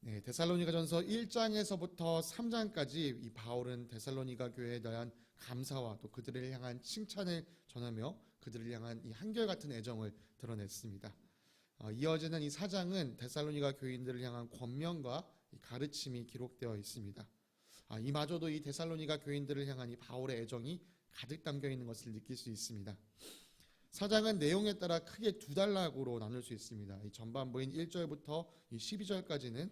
네, 데살로니가전서 1장에서부터 3장까지 이 바울은 데살로니가 교회에 대한 감사와 또 그들을 향한 칭찬을 전하며 그들을 향한 이 한결같은 애정을 드러냈습니다. 이어지는 이 4장은 데살로니가 교인들을 향한 권면과 이 가르침이 기록되어 있습니다. 이마저도 이 데살로니가 교인들을 향한 이 바울의 애정이 가득 담겨 있는 것을 느낄 수 있습니다. 4장은 내용에 따라 크게 두 단락으로 나눌 수 있습니다. 이 전반부인 1절부터 이 12절까지는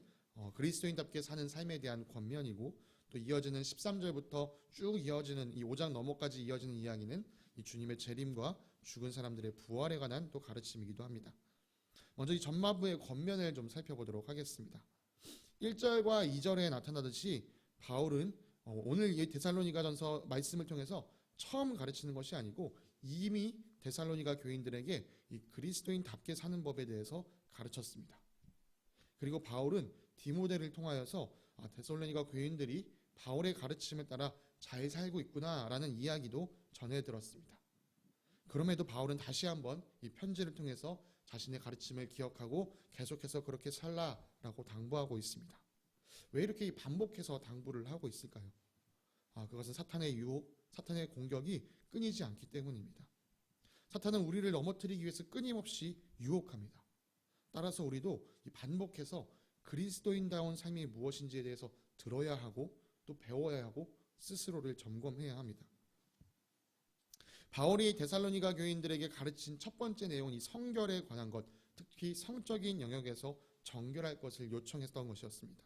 그리스도인답게 사는 삶에 대한 권면이고, 또 이어지는 13절부터 쭉 이어지는 이 5장 넘어까지 이어지는 이야기는 이 주님의 재림과 죽은 사람들의 부활에 관한 또 가르침이기도 합니다. 먼저 이 전반부의 권면을 좀 살펴보도록 하겠습니다. 1절과 2절에 나타나듯이 바울은 오늘 이 데살로니가전서 말씀을 통해서 처음 가르치는 것이 아니고 이미 데살로니가 교인들에게 이 그리스도인답게 사는 법에 대해서 가르쳤습니다. 그리고 바울은 디모데를 통하여서 데살로니가 교인들이 바울의 가르침을 따라 잘 살고 있구나라는 이야기도 전해 들었습니다. 그럼에도 바울은 다시 한번 이 편지를 통해서 자신의 가르침을 기억하고 계속해서 그렇게 살라라고 당부하고 있습니다. 왜 이렇게 반복해서 당부를 하고 있을까요? 그것은 사탄의 유혹, 사탄의 공격이 끊이지 않기 때문입니다. 사탄은 우리를 넘어뜨리기 위해서 끊임없이 유혹합니다. 따라서 우리도 반복해서 그리스도인다운 삶이 무엇인지에 대해서 들어야 하고 또 배워야 하고 스스로를 점검해야 합니다. 바울이 데살로니가 교인들에게 가르친 첫 번째 내용은 이 성결에 관한 것, 특히 성적인 영역에서 정결할 것을 요청했던 것이었습니다.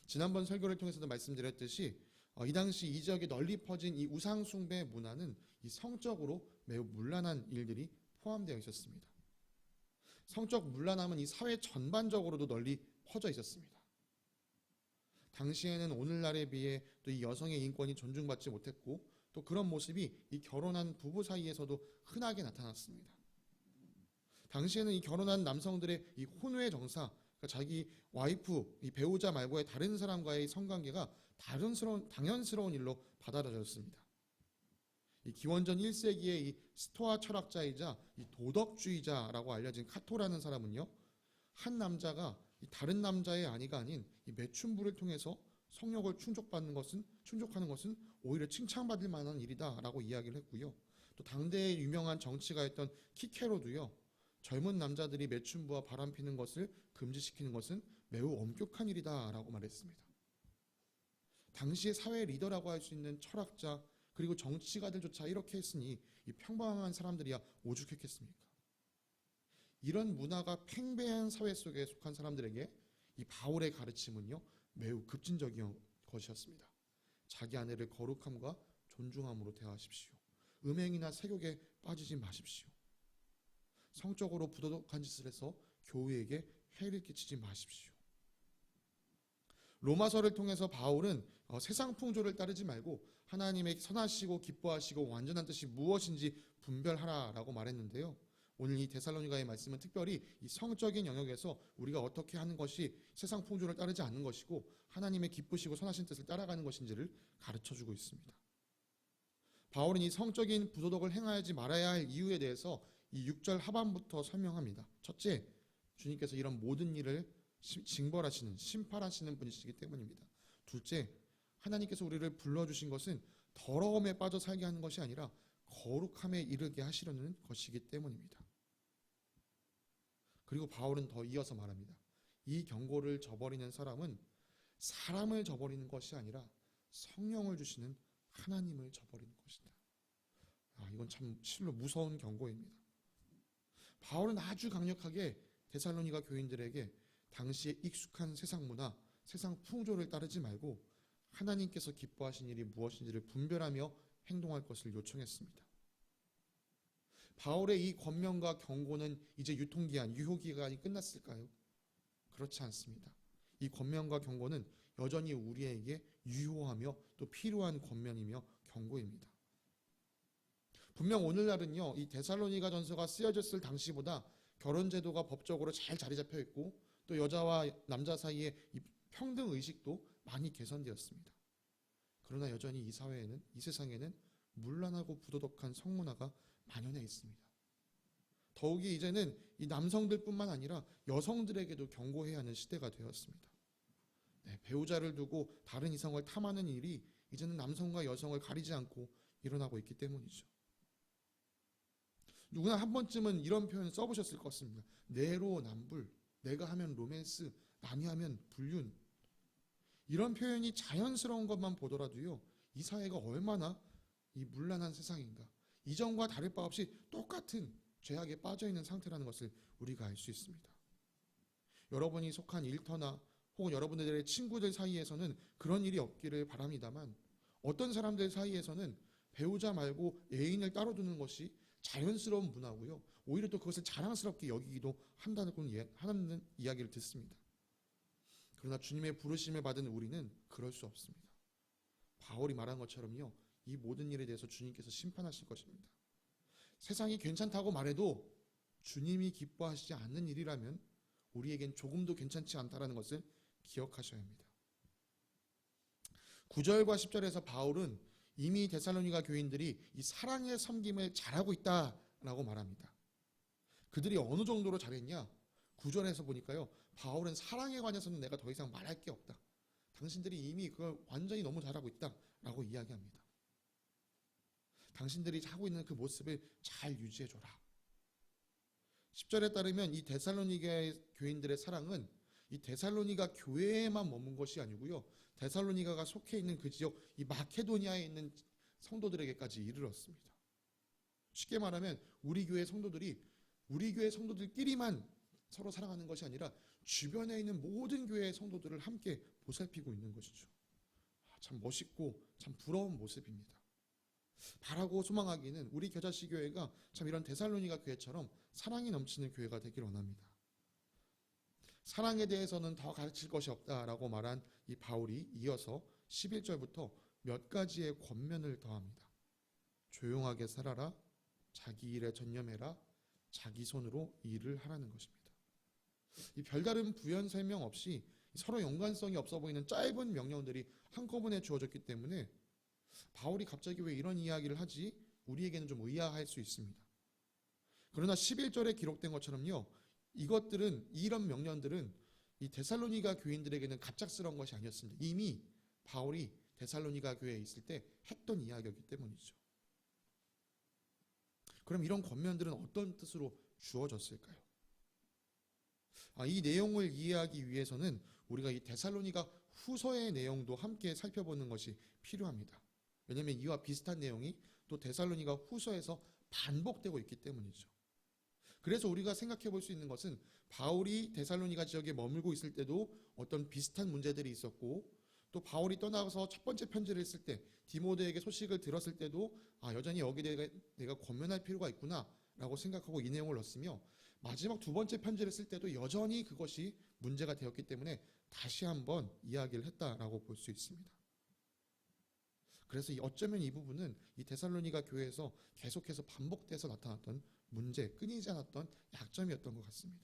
지난번 설교를 통해서도 말씀드렸듯이 이 당시 이 지역에 널리 퍼진 이 우상 숭배 문화는 이 성적으로 매우 문란한 일들이 포함되어 있었습니다. 성적 문란함은 이 사회 전반적으로도 널리 퍼져 있었습니다. 당시에는 오늘날에 비해 또 이 여성의 인권이 존중받지 못했고, 또 그런 모습이 이 결혼한 부부 사이에서도 흔하게 나타났습니다. 당시에는 이 결혼한 남성들의 이 혼외 정사, 그러니까 자기 와이프, 이 배우자 말고의 다른 사람과의 성관계가 당연스러운 일로 받아들여졌습니다. 이 기원전 1세기의 이 스토아 철학자이자 이 도덕주의자라고 알려진 카토라는 사람은요, 한 남자가 이 다른 남자의 아내가 아닌 이 매춘부를 통해서 성욕을 충족하는 것은 오히려 칭찬받을 만한 일이다라고 이야기를 했고요. 또 당대의 유명한 정치가였던 키케로도요, 젊은 남자들이 매춘부와 바람피는 것을 금지시키는 것은 매우 엄격한 일이다라고 말했습니다. 당시의 사회 리더라고 할 수 있는 철학자 그리고 정치가들조차 이렇게 했으니 이 평범한 사람들이야 오죽했겠습니까? 이런 문화가 팽배한 사회 속에 속한 사람들에게 이 바울의 가르침은요, 매우 급진적인 것이었습니다. 자기 아내를 거룩함과 존중함으로 대하십시오. 음행이나 세욕에 빠지지 마십시오. 성적으로 부도덕한 짓을 해서 교회에게 해를 끼치지 마십시오. 로마서를 통해서 바울은 세상 풍조를 따르지 말고 하나님의 선하시고 기뻐하시고 완전한 뜻이 무엇인지 분별하라라고 말했는데요. 오늘 이 데살로니가의 말씀은 특별히 이 성적인 영역에서 우리가 어떻게 하는 것이 세상 풍조를 따르지 않는 것이고 하나님의 기쁘시고 선하신 뜻을 따라가는 것인지를 가르쳐주고 있습니다. 바울은 이 성적인 부도덕을 행하지 말아야 할 이유에 대해서 이 6절 하반부터 설명합니다. 첫째, 주님께서 이런 모든 일을 징벌하시는, 심판하시는 분이시기 때문입니다. 둘째, 하나님께서 우리를 불러주신 것은 더러움에 빠져 살게 하는 것이 아니라 거룩함에 이르게 하시려는 것이기 때문입니다. 그리고 바울은 더 이어서 말합니다. 이 경고를 저버리는 사람은 사람을 저버리는 것이 아니라 성령을 주시는 하나님을 저버리는 것이다. 이건 참 실로 무서운 경고입니다. 바울은 아주 강력하게 데살로니가 교인들에게 당시에 익숙한 세상 문화, 세상 풍조를 따르지 말고 하나님께서 기뻐하신 일이 무엇인지를 분별하며 행동할 것을 요청했습니다. 바울의 이 권면과 경고는 이제 유통기한, 유효기간이 끝났을까요? 그렇지 않습니다. 이 권면과 경고는 여전히 우리에게 유효하며 또 필요한 권면이며 경고입니다. 분명 오늘날은요, 이 데살로니가 전서가 쓰여졌을 당시보다 결혼제도가 법적으로 잘 자리 잡혀 있고 또 여자와 남자 사이의 이 평등 의식도 많이 개선되었습니다. 그러나 여전히 이 사회에는, 이 세상에는 문란하고 부도덕한 성문화가 만연해 있습니다. 더욱이 이제는 이 남성들뿐만 아니라 여성들에게도 경고해야 하는 시대가 되었습니다. 네, 배우자를 두고 다른 이성을 탐하는 일이 이제는 남성과 여성을 가리지 않고 일어나고 있기 때문이죠. 누구나 한 번쯤은 이런 표현 써보셨을 것 같습니다. 내로남불, 내가 하면 로맨스, 남이 하면 불륜. 이런 표현이 자연스러운 것만 보더라도요, 이 사회가 얼마나 이 문란한 세상인가, 이전과 다를 바 없이 똑같은 죄악에 빠져있는 상태라는 것을 우리가 알 수 있습니다. 여러분이 속한 일터나 혹은 여러분들의 친구들 사이에서는 그런 일이 없기를 바랍니다만, 어떤 사람들 사이에서는 배우자 말고 애인을 따로 두는 것이 자연스러운 문화고요, 오히려 또 그것을 자랑스럽게 여기기도 하는 이야기를 듣습니다. 그러나 주님의 부르심을 받은 우리는 그럴 수 없습니다. 바울이 말한 것처럼요, 이 모든 일에 대해서 주님께서 심판하실 것입니다. 세상이 괜찮다고 말해도 주님이 기뻐하시지 않는 일이라면 우리에겐 조금도 괜찮지 않다라는 것을 기억하셔야 합니다. 9절과 10절에서 바울은 이미 데살로니가 교인들이 이 사랑의 섬김을 잘하고 있다라고 말합니다. 그들이 어느 정도로 잘했냐? 9절에서 보니까요, 바울은 사랑에 관해서는 내가 더 이상 말할 게 없다. 당신들이 이미 그걸 완전히 너무 잘하고 있다라고 이야기합니다. 당신들이 하고 있는 그 모습을 잘 유지해줘라. 10절에 따르면 이 데살로니가 교인들의 사랑은 이 데살로니가 교회에만 머문 것이 아니고요, 데살로니가가 속해 있는 그 지역, 이 마케도니아에 있는 성도들에게까지 이르렀습니다. 쉽게 말하면 우리 교회 성도들끼리만 서로 사랑하는 것이 아니라 주변에 있는 모든 교회의 성도들을 함께 보살피고 있는 것이죠. 참 멋있고 참 부러운 모습입니다. 바라고 소망하기는 우리 겨자씨 교회가 참 이런 데살로니가 교회처럼 사랑이 넘치는 교회가 되길 원합니다. 사랑에 대해서는 더 가르칠 것이 없다라고 말한 이 바울이 이어서 11절부터 몇 가지의 권면을 더합니다. 조용하게 살아라, 자기 일에 전념해라, 자기 손으로 일을 하라는 것입니다. 이 별다른 부연 설명 없이 서로 연관성이 없어 보이는 짧은 명령들이 한꺼번에 주어졌기 때문에 바울이 갑자기 왜 이런 이야기를 하지? 우리에게는 좀 의아할 수 있습니다. 그러나 11절에 기록된 것처럼요, 이런 명령들은 이 데살로니가 교인들에게는 갑작스러운 것이 아니었습니다. 이미 바울이 데살로니가 교회에 있을 때 했던 이야기였기 때문이죠. 그럼 이런 권면들은 어떤 뜻으로 주어졌을까요? 이 내용을 이해하기 위해서는 우리가 이 데살로니가 후서의 내용도 함께 살펴보는 것이 필요합니다. 왜냐하면 이와 비슷한 내용이 또 데살로니가 후서에서 반복되고 있기 때문이죠. 그래서 우리가 생각해 볼 수 있는 것은 바울이 데살로니가 지역에 머물고 있을 때도 어떤 비슷한 문제들이 있었고, 또 바울이 떠나서 첫 번째 편지를 쓸 때 디모데에게 소식을 들었을 때도 여전히 여기에 내가 권면할 필요가 있구나 라고 생각하고 이 내용을 넣었으며, 마지막 두 번째 편지를 쓸 때도 여전히 그것이 문제가 되었기 때문에 다시 한번 이야기를 했다라고 볼 수 있습니다. 그래서 어쩌면 이 부분은 이 데살로니가 교회에서 계속해서 반복돼서 나타났던 문제, 끊이지 않았던 약점이었던 것 같습니다.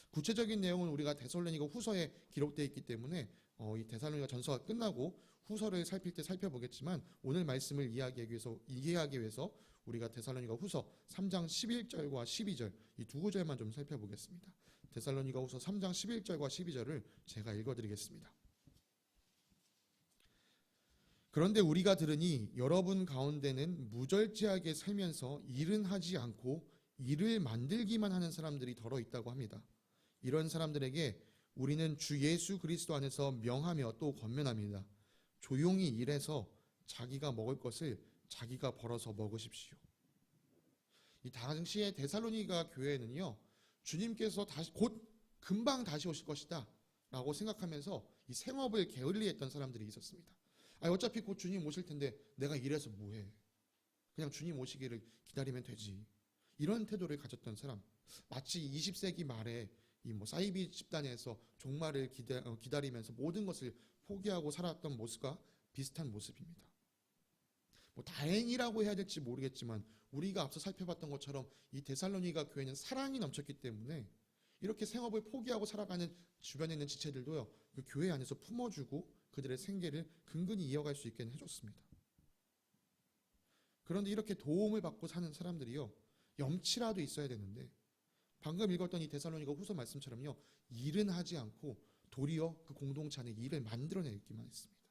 구체적인 내용은 우리가 데살로니가 후서에 기록되어 있기 때문에 이 데살로니가 전서가 끝나고 후서를 살필 때 살펴보겠지만, 오늘 말씀을 이해하기 위해서 우리가 데살로니가 후서 3장 11절과 12절 이 두 구절만 좀 살펴보겠습니다. 데살로니가 후서 3장 11절과 12절을 제가 읽어드리겠습니다. 그런데 우리가 들으니 여러분 가운데는 무절제하게 살면서 일은 하지 않고 일을 만들기만 하는 사람들이 더러 있다고 합니다. 이런 사람들에게 우리는 주 예수 그리스도 안에서 명하며 또 권면합니다. 조용히 일해서 자기가 먹을 것을 자기가 벌어서 먹으십시오. 이 당시의 데살로니가 교회는요, 주님께서 금방 다시 오실 것이다 라고 생각하면서 이 생업을 게을리했던 사람들이 있었습니다. 어차피 곧 주님 오실 텐데 내가 일해서 뭐해? 그냥 주님 오시기를 기다리면 되지. 이런 태도를 가졌던 사람, 마치 20세기 말에 이 사이비 집단에서 종말을 기다리면서 모든 것을 포기하고 살았던 모습과 비슷한 모습입니다. 다행이라고 해야 될지 모르겠지만 우리가 앞서 살펴봤던 것처럼 이 데살로니가 교회는 사랑이 넘쳤기 때문에 이렇게 생업을 포기하고 살아가는 주변에 있는 지체들도요, 그 교회 안에서 품어주고 그들의 생계를 근근히 이어갈 수 있게 해줬습니다. 그런데 이렇게 도움을 받고 사는 사람들이요, 염치라도 있어야 되는데 방금 읽었던 이 데살로니가 후서 말씀처럼요, 일은 하지 않고 도리어 그 공동체 안에 일을 만들어내기만 했습니다.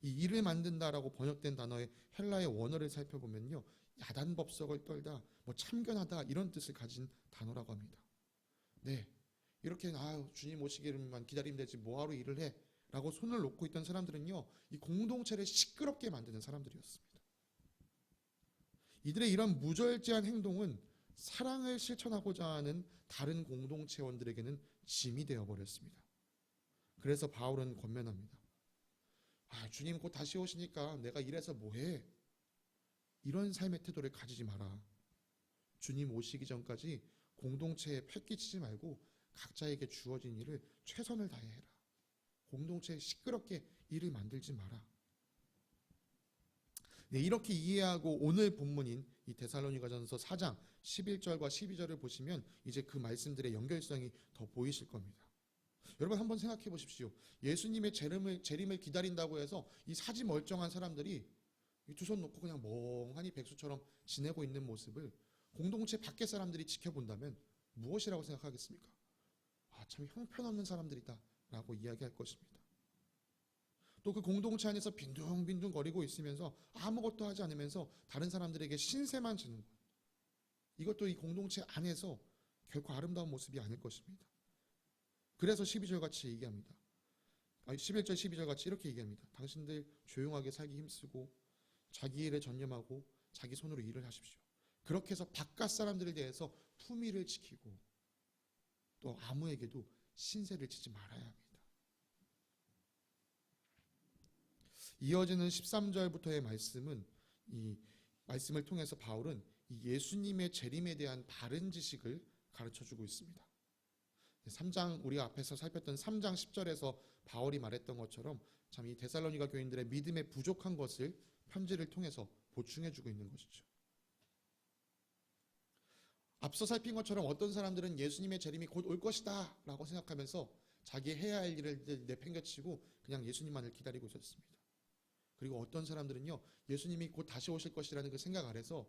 이 일을 만든다라고 번역된 단어의 헬라의 원어를 살펴보면요, 야단법석을 떨다, 뭐 참견하다 이런 뜻을 가진 단어라고 합니다. 네, 이렇게 주님 오시기를만 기다리면 되지 뭐하러 일을 해? 라고 손을 놓고 있던 사람들은요, 이 공동체를 시끄럽게 만드는 사람들이었습니다. 이들의 이런 무절제한 행동은 사랑을 실천하고자 하는 다른 공동체원들에게는 짐이 되어버렸습니다. 그래서 바울은 권면합니다. 주님 곧 다시 오시니까 내가 이래서 뭐해? 이런 삶의 태도를 가지지 마라. 주님 오시기 전까지 공동체에 패끼치지 말고 각자에게 주어진 일을 최선을 다해 해라. 공동체에 시끄럽게 일을 만들지 마라. 네, 이렇게 이해하고 오늘 본문인 이 데살로니가전서 4장 11절과 12절을 보시면 이제 그 말씀들의 연결성이 더 보이실 겁니다. 여러분 한번 생각해 보십시오. 예수님의 재림을 기다린다고 해서 이 사지 멀쩡한 사람들이 두 손 놓고 그냥 멍하니 백수처럼 지내고 있는 모습을 공동체 밖의 사람들이 지켜본다면 무엇이라고 생각하겠습니까? 참 형편없는 사람들이다 라고 이야기할 것입니다. 또 그 공동체 안에서 빈둥빈둥 거리고 있으면서 아무것도 하지 않으면서 다른 사람들에게 신세만 지는 것, 이것도 이 공동체 안에서 결코 아름다운 모습이 아닐 것입니다. 그래서 12절 같이 얘기합니다. 11절 12절 같이 이렇게 얘기합니다. 당신들 조용하게 살기 힘쓰고 자기 일에 전념하고 자기 손으로 일을 하십시오. 그렇게 해서 바깥 사람들에 대해서 품위를 지키고 또 아무에게도 신세를 지지 말아야 합니다. 이어지는 13절부터의 말씀은 이 말씀을 통해서 바울은 이 예수님의 재림에 대한 바른 지식을 가르쳐주고 있습니다. 3장 우리가 앞에서 살폈던 3장 10절에서 바울이 말했던 것처럼 참 이 데살로니가 교인들의 믿음에 부족한 것을 편지를 통해서 보충해주고 있는 것이죠. 앞서 살핀 것처럼 어떤 사람들은 예수님의 재림이 곧 올 것이다 라고 생각하면서 자기 해야 할 일을 내팽개치고 그냥 예수님만을 기다리고 있었습니다. 그리고 어떤 사람들은요, 예수님이 곧 다시 오실 것이라는 그 생각 아래서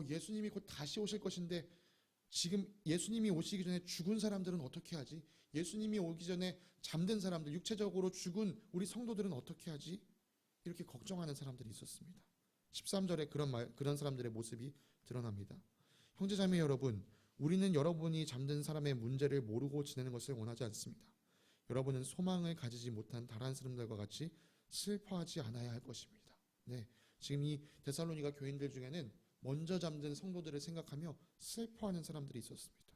예수님이 곧 다시 오실 것인데 지금 예수님이 오시기 전에 죽은 사람들은 어떻게 하지? 예수님이 오기 전에 잠든 사람들, 육체적으로 죽은 우리 성도들은 어떻게 하지? 이렇게 걱정하는 사람들이 있었습니다. 13절에 그런 사람들의 모습이 드러납니다. 형제자매 여러분, 우리는 여러분이 잠든 사람의 문제를 모르고 지내는 것을 원하지 않습니다. 여러분은 소망을 가지지 못한 다른 사람들과 같이 슬퍼하지 않아야 할 것입니다. 네, 지금 이 데살로니가 교인들 중에는 먼저 잠든 성도들을 생각하며 슬퍼하는 사람들이 있었습니다.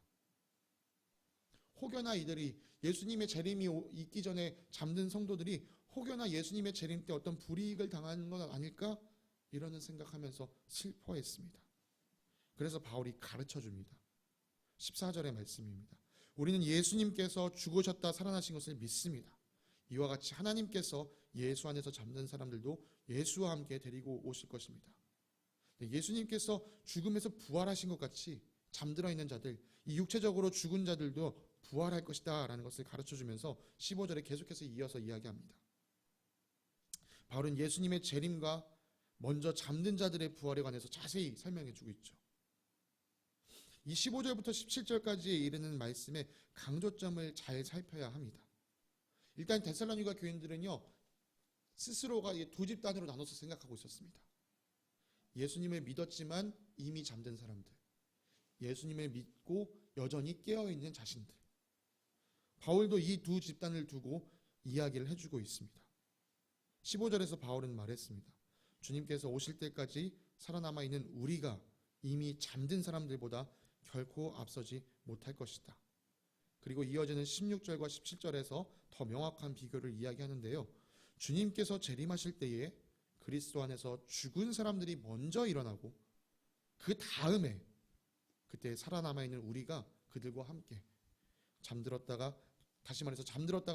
혹여나 이들이 예수님의 재림이 있기 전에 잠든 성도들이 혹여나 예수님의 재림 때 어떤 불이익을 당하는 건 아닐까? 이러는 생각하면서 슬퍼했습니다. 그래서 바울이 가르쳐 줍니다. 14절의 말씀입니다. 우리는 예수님께서 죽으셨다 살아나신 것을 믿습니다. 이와 같이 하나님께서 예수 안에서 잠든 사람들도 예수와 함께 데리고 오실 것입니다. 예수님께서 죽음에서 부활하신 것 같이 잠들어 있는 자들, 이 육체적으로 죽은 자들도 부활할 것이다 라는 것을 가르쳐주면서 15절에 계속해서 이어서 이야기합니다. 바울은 예수님의 재림과 먼저 잠든 자들의 부활에 관해서 자세히 설명해주고 있죠. 이 15절부터 17절까지에 이르는 말씀의 강조점을 잘 살펴야 합니다. 일단 데살로니가 교인들은요, 스스로가 두 집단으로 나눠서 생각하고 있었습니다. 예수님을 믿었지만 이미 잠든 사람들, 예수님을 믿고 여전히 깨어있는 자신들. 바울도 이 두 집단을 두고 이야기를 해주고 있습니다. 15절에서 바울은 말했습니다. 주님께서 오실 때까지 살아남아 있는 우리가 이미 잠든 사람들보다 결코 앞서지 못할 것이다. 그리고 이어지는 16절과 17절에서 더 명확한 비교를 이야기하는데요. 주님께서 재림하실 때에 그리스도 안에서 죽은 사람들이 먼저 일어나고 그 다음에 그때 살아남아 있는 우리가 그들과 함께 잠들었다가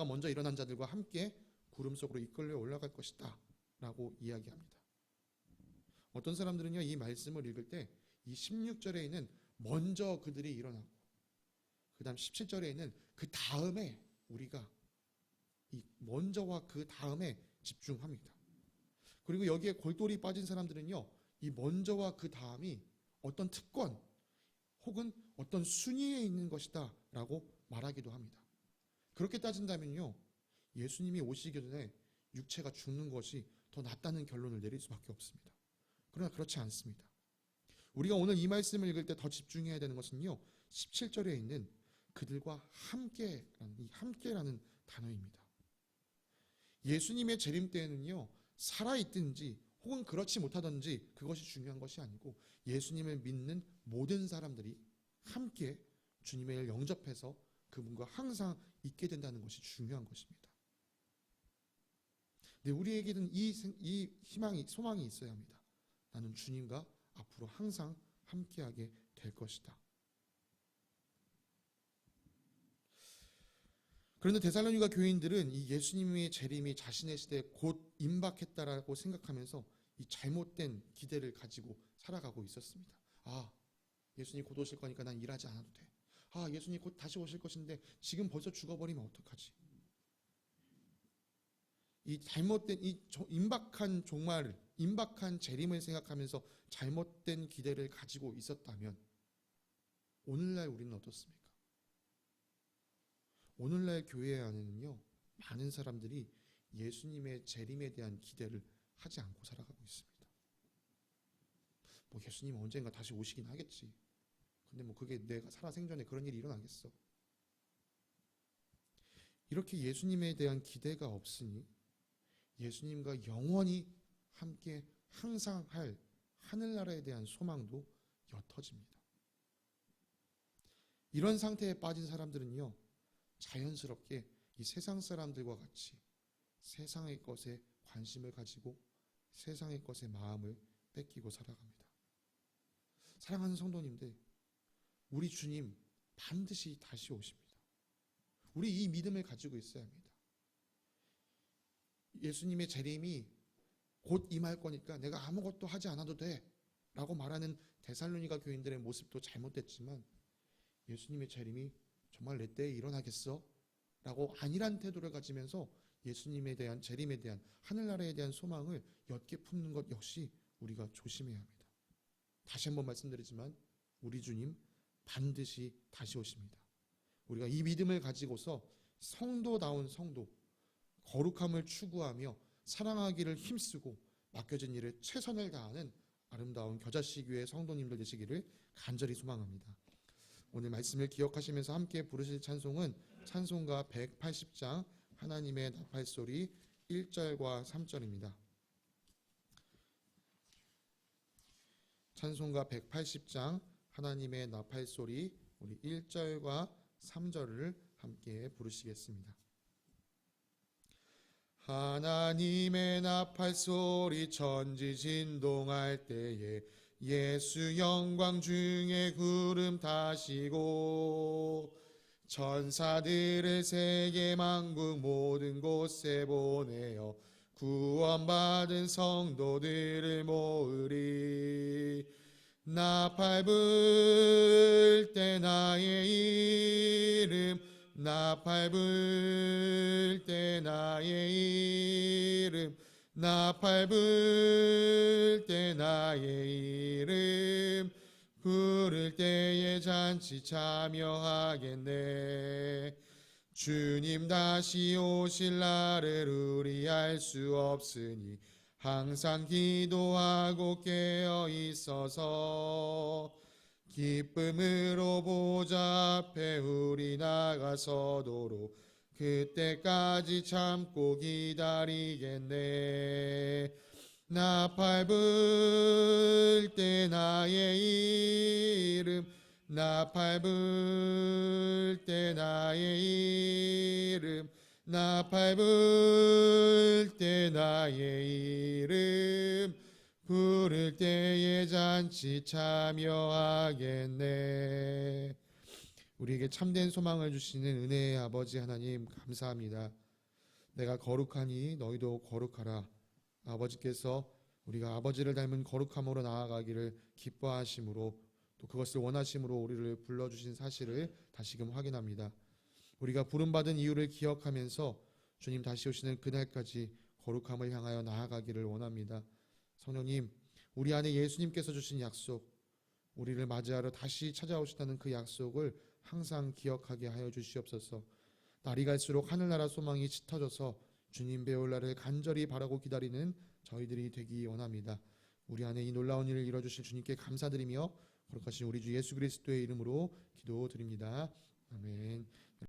먼저 일어난 자들과 함께 구름 속으로 이끌려 올라갈 것이다 라고 이야기합니다. 어떤 사람들은요, 이 말씀을 읽을 때 이 16절에 있는 먼저 그들이 일어나고 그 다음 17절에 있는 그 다음에 우리가, 이 먼저와 그 다음에 집중합니다. 그리고 여기에 골똘히 빠진 사람들은요, 이 먼저와 그 다음이 어떤 특권 혹은 어떤 순위에 있는 것이다 라고 말하기도 합니다. 그렇게 따진다면요, 예수님이 오시기 전에 육체가 죽는 것이 더 낫다는 결론을 내릴 수밖에 없습니다. 그러나 그렇지 않습니다. 우리가 오늘 이 말씀을 읽을 때 더 집중해야 되는 것은요, 17절에 있는 그들과 함께라는 이 함께라는 단어입니다. 예수님의 재림 때에는요, 살아있든지 혹은 그렇지 못하든지 그것이 중요한 것이 아니고 예수님을 믿는 모든 사람들이 함께 주님을 영접해서 그분과 항상 있게 된다는 것이 중요한 것입니다. 근데 우리에게는 이 희망이, 소망이 있어야 합니다. 나는 주님과 앞으로 항상 함께하게 될 것이다. 그런데 데살로니가 교인들은 이 예수님의 재림이 자신의 시대에 곧 임박했다라고 생각하면서 이 잘못된 기대를 가지고 살아가고 있었습니다. 아, 예수님 곧 오실 거니까 난 일하지 않아도 돼. 아, 예수님 곧 다시 오실 것인데 지금 벌써 죽어버리면 어떡하지? 이 잘못된 이 임박한 종말을, 임박한 재림을 생각하면서 잘못된 기대를 가지고 있었다면 오늘날 우리는 어떻습니까? 오늘날 교회 안에는요, 많은 사람들이 예수님의 재림에 대한 기대를 하지 않고 살아가고 있습니다. 뭐 예수님 언젠가 다시 오시긴 하겠지. 근데 뭐 그게 내가 살아생전에 그런 일이 일어나겠어. 이렇게 예수님에 대한 기대가 없으니 예수님과 영원히 함께 항상 할 하늘나라에 대한 소망도 옅어집니다. 이런 상태에 빠진 사람들은요, 자연스럽게 이 세상 사람들과 같이 세상의 것에 관심을 가지고 세상의 것에 마음을 뺏기고 살아갑니다. 사랑하는 성도님들, 우리 주님 반드시 다시 오십니다. 우리 이 믿음을 가지고 있어야 합니다. 예수님의 재림이 곧 임할 거니까 내가 아무것도 하지 않아도 돼 라고 말하는 데살로니가 교인들의 모습도 잘못됐지만, 예수님의 재림이 정말 내 때에 일어나겠어? 라고 안일한 태도를 가지면서 예수님에 대한 재림에 대한 하늘나라에 대한 소망을 옅게 품는 것 역시 우리가 조심해야 합니다. 다시 한번 말씀드리지만 우리 주님 반드시 다시 오십니다. 우리가 이 믿음을 가지고서 성도다운 성도, 거룩함을 추구하며 사랑하기를 힘쓰고 맡겨진 일에 최선을 다하는 아름다운 겨자씨교회 성도님들 되시기를 간절히 소망합니다. 오늘 말씀을 기억하시면서 함께 부르실 찬송은 찬송가 180장 하나님의 나팔소리 1절과 3절입니다. 찬송가 180장 하나님의 나팔소리 우리 1절과 3절을 함께 부르시겠습니다. 하나님의 나팔소리 천지 진동할 때에 예수 영광 중에 구름 타시고 천사들을 세계 만국 모든 곳에 보내어 구원받은 성도들을 모으리. 나팔 불 때 나의 이름, 나팔 불 때 나의 이름, 나팔 불 때 나의 이름, 부를 때에 잔치 참여하겠네. 주님 다시 오실 날을 우리 알 수 없으니 항상 기도하고 깨어 있어서 기쁨으로 보좌 앞에 우리 나가서도록 그때까지 참고 기다리겠네. 나팔 불 때 나의 이름, 나팔 불 때 나의 이름, 나팔 불 때 나의 이름, 부를 때에 잔치 참여하겠네. 우리에게 참된 소망을 주시는 은혜의 아버지 하나님 감사합니다. 내가 거룩하니 너희도 거룩하라. 아버지께서 우리가 아버지를 닮은 거룩함으로 나아가기를 기뻐하심으로 또 그것을 원하심으로 우리를 불러주신 사실을 다시금 확인합니다. 우리가 부름받은 이유를 기억하면서 주님 다시 오시는 그날까지 거룩함을 향하여 나아가기를 원합니다. 성령님, 우리 안에 예수님께서 주신 약속, 우리를 맞이하러 다시 찾아오시다는 그 약속을 항상 기억하게 하여 주시옵소서. 날이 갈수록 하늘나라 소망이 짙어져서 주님 배울 날을 간절히 바라고 기다리는 저희들이 되기 원합니다. 우리 안에 이 놀라운 일을 이뤄주실 주님께 감사드리며 거룩하신 우리 주 예수 그리스도의 이름으로 기도드립니다. 아멘.